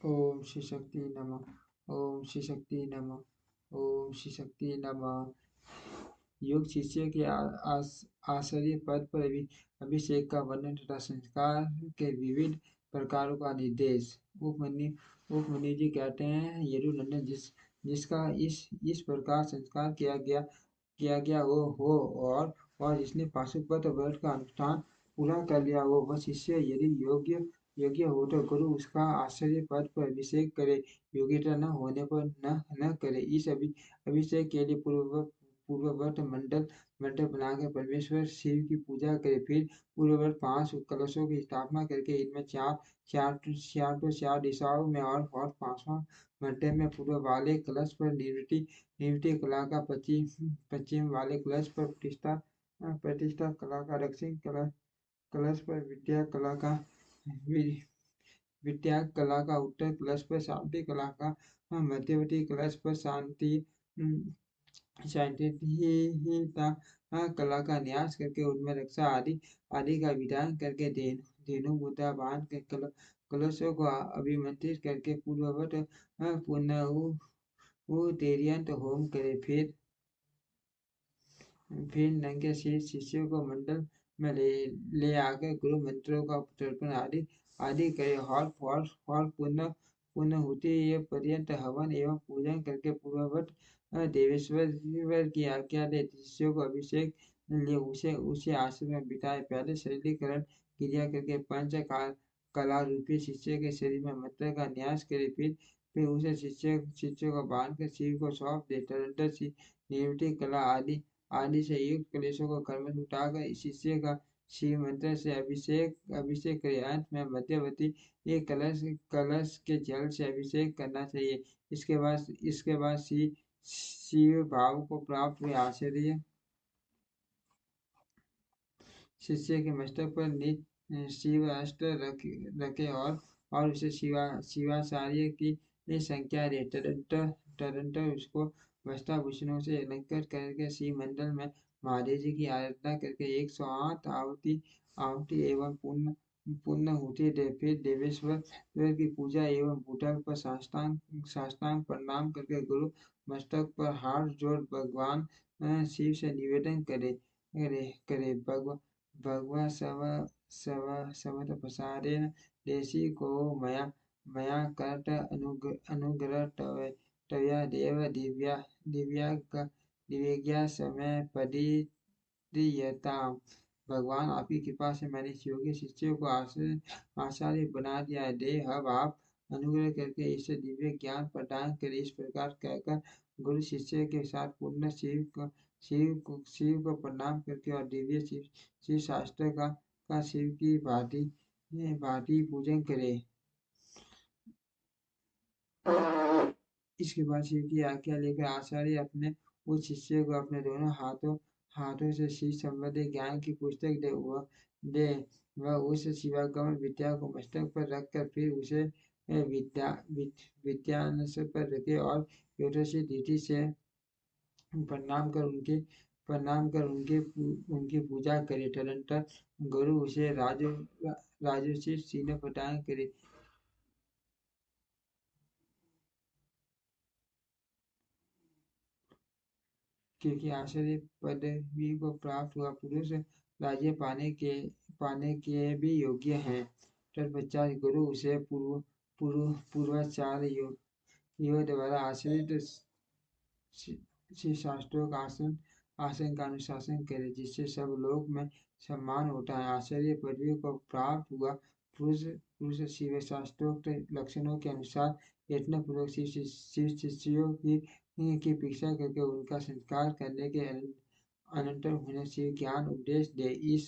ओम श्री शक्ति नमः। ओम श्री शक्ति नमः। ओम श्री शक्ति नमः। योग शिष्य के आश्चर्य पद पर अभिषेक का वर्णन तथा संस्कार के विविध प्रकारों का निर्देश। उपमन्यु जी कहते हैं, यदुनंदन जिसका इस प्रकार संस्कार किया गया हो और जिसने पाशुपत व्रत का अनुष्ठान पूरा कर लिया हो, वह शिष्य यदि योग्य योग्य हो तो गुरु उसका आश्चर्य पद पर अभिषेक करे, योग्यता न होने पर न करे। इस अभिषेक के लिए पूर्ववर्त मंडल बनाकर परमेश्वर शिव की पूजा करे। फिर पूर्ववर्त 5 कलशों की स्थापना करके इनमें चार दिशाओं में और 5वां मंडल में पूर्व वाले कलश पर निवृत्ति कला का, पश्चिम वाले कलश पर प्रतिष्ठा कला का, दक्षिण कलश पर विद्या कला का, उत्तर कलश पर शांति कला का, मध्यवर्ती कलश पर शांतिता कला का न्यास करके उनमें रक्षा आदि का विधान करके धेनु मुद्रा बांध के कलशों को अभिमंत्रित करके पूर्ववत पुनः तेरियंत होम करे। फिर नंगे शेष शिष्यों को मंडल में ले आकर गुरु मंत्रों का तर्पण आदि करे और पुनः पर्यंत हवन एवं पूजन करके पूर्ववत देवेश्वर की आज्ञा दे शिष्यों को अभिषेक लिए उसे आश्रम में बिठाए। पहले शरीरीकरण क्रिया करके पंच कला रूपी शिष्य के शरीर में मंत्र का न्यास करे। फिर उसे शिष्य को बांध कर शिव को सौंप दे। तदनंतर निवृत्ति कला आदि से युक्त कलशों को क्रमश उठाकर शिष्य का शिव मंत्र से अभिषेक करे। अंत में मध्यवर्ती एक कलश के जल से अभिषेक करना चाहिए। इसके बाद शिव भाव को प्राप्त हुए आचार्य शिष्य के मस्तक पर शिव अस्त्र रखे और उसे शिवाचार्य की संज्ञा दे। तदंतर उसको वस्त्राभूषणों से अलंकृत करके शिव मंदिर में महादेव जी की आराधना करके 108 आहुति एवं पुण्य दे। फिर देवेश्वर की पूजा एवं भूतल पर साष्टांग प्रणाम करके गुरु मस्तक पर हाथ जोड़ भगवान शिव से निवेदन करे भगवा समत प्रसादेन देशी को मया कर्त अनुग्रह तया देव दिव्या समय पदियताम। भगवान आपकी कृपा से मैंने योगी शिष्यों को आचार्य बना दिया है। देव अब आप अनुग्रह करके इसे दिव्य ज्ञान प्रदान करे। इस प्रकार कहकर गुरु शिष्य के साथ पूर्ण शिव को प्रणाम करके और दिव्य शिव शास्त्र का शिव की भांति पूजन करे। इसके बाद शिव की आज्ञा लेकर आचार्य अपने उस शिष्य को अपने दोनों हाथों से शिव संबंधी ज्ञान की पुस्तक दे वह उस शिवागम विद्या को मस्तक पर रखकर फिर उसे विद्यानस पर रखे और योगशील रीति से प्रणाम कर उनकी पूजा करे। तदनंतर गुरु उसे राजोचित चिन्ह प्रदान करे। क्योंकि आचार्य पदवी को प्राप्त हुआ पुरुष राज्य पाने के भी योग्य हैं। तत्पश्चात गुरु उसे पूर्वाचार्य द्वारा आश्रित शास्त्रों का आसन का अनुशासन करे, जिससे सब लोग में सम्मान होता है। आचार्य पदवी को प्राप्त हुआ पुरुष शिव शास्त्रोक्त लक्षणों के अनुसार यत्न पूर्वक शिष्यों की परीक्षा करके उनका संस्कार करने के अनंतर उन्हें शिव ज्ञान उपदेश दे। इस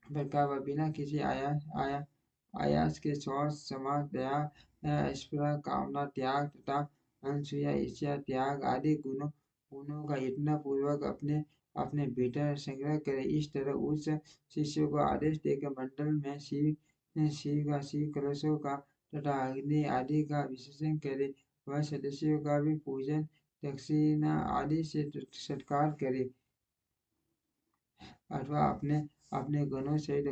प्रकार वह बिना किसी आयास के शौच समाज दया स्पृहा कामना त्याग तथा अनसूया ईर्ष्या त्याग आदि गुणों का यत्न पूर्वक अपने भीतर संग्रह करे। इस तरह उस शिष्य को आदेश देकर मंडल में शिव कलशों का तथा अग्नि आदि का विशेषण करे। वह सदस्यों का भी पूजन दक्षिणा आदि से सत्कार करे अथवा अपने गुणों सहित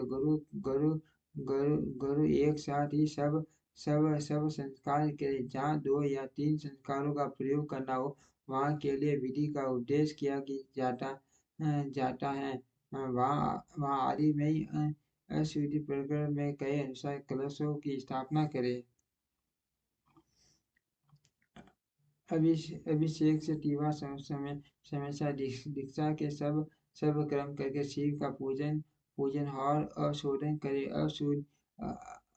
गुरु एक साथ ही सब सब सब संस्कार के लिए जहाँ 2 या 3 संस्कारों का प्रयोग करना हो वहाँ के लिए विधि का उपदेश किया जाता है। वहाँ वहाँ आदि में ही अशुद्धि प्रकरण में कहे अनुसार कलशों की स्थापना करें। अभिषेक से तीव्र समस्या दीक्षा के सब कर्म करके शिव का पूजन पूजन और अशोधन करे।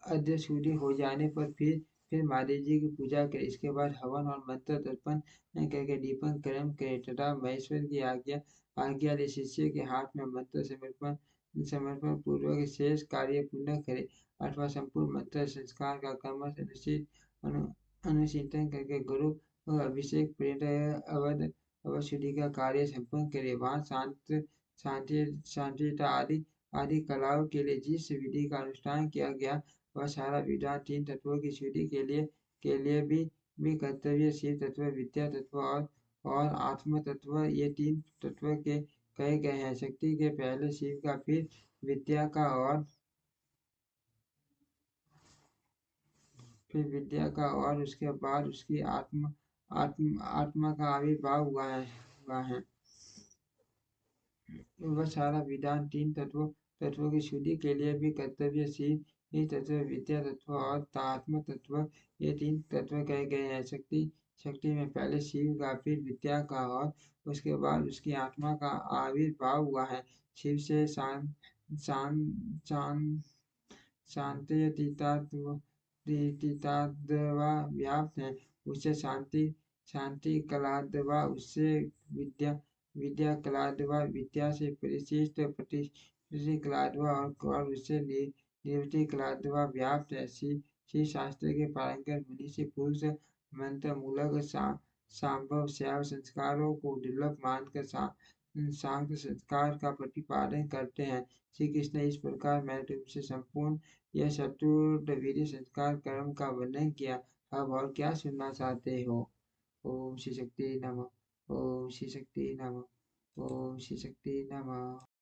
अशुद्धि हो जाने पर फिर महादेव जी की पूजा करे। इसके बाद हवन और मंत्र तर्पण करके दीपन कर्म करे तथा महेश्वर की आज्ञा आज्ञा ले शिष्य के हाथ में मंत्र समर्पण समर्पण पूर्वक शेष कार्य पूर्ण करे अथवा संपूर्ण मंत्र संस्कार का कर्म अनुचिंतन करके गुरु अभिषेक प्रेरित अवशुद्धि का कार्य संपन्न करे। वहाँ शांतिता आदि कलाओं के लिए जिस विधि का अनुष्ठान किया गया वह सारा विधान 3 तत्वों की शुद्धि के लिए भी कर्तव्य। शिव तत्व, विद्या तत्व और आत्म तत्व ये 3 तत्व के कहे गए हैं। शक्ति के पहले शिव का, फिर विद्या का और उसके बाद उसकी आत्मा का आविर्भाव हुआ है। वह सारा विधान 3 तत्वों की शुद्धि के लिए भी कर्तव्य। शिव तत्व, विद्या तत्व और आत्म तत्व ये 3 तत्व कहे गए हैं। शक्ति में पहले शिव का, फिर विद्या का और उसके बाद उसकी आत्मा का आविर्भाव हुआ है। शिव से शांतितीतात्वा व्याप्त है। उससे शांति कलाद्वा, उससे विद्या कलाद्वा, विद्या से परिशिष्ट प्रतिष्ठित कलाद्वा और उससे निवृत्ति कलाद्वा व्याप्त है। श्री शास्त्र के पारंगत मुनि से पुरुष मंत्र मूलक संभव शैव संस्कारों को दुर्लभ मानकर शांत संस्कार का प्रतिपादन करते हैं। श्री कृष्ण इस प्रकार मैंने तुमसे संपूर्ण यह चतुर्विध संस्कार कर्म का वर्णन किया। अब और क्या सुनना चाहते हो? ओम श्री शक्ति नमः। ओम श्री शक्ति नमः। ओम श्री शक्ति नमः।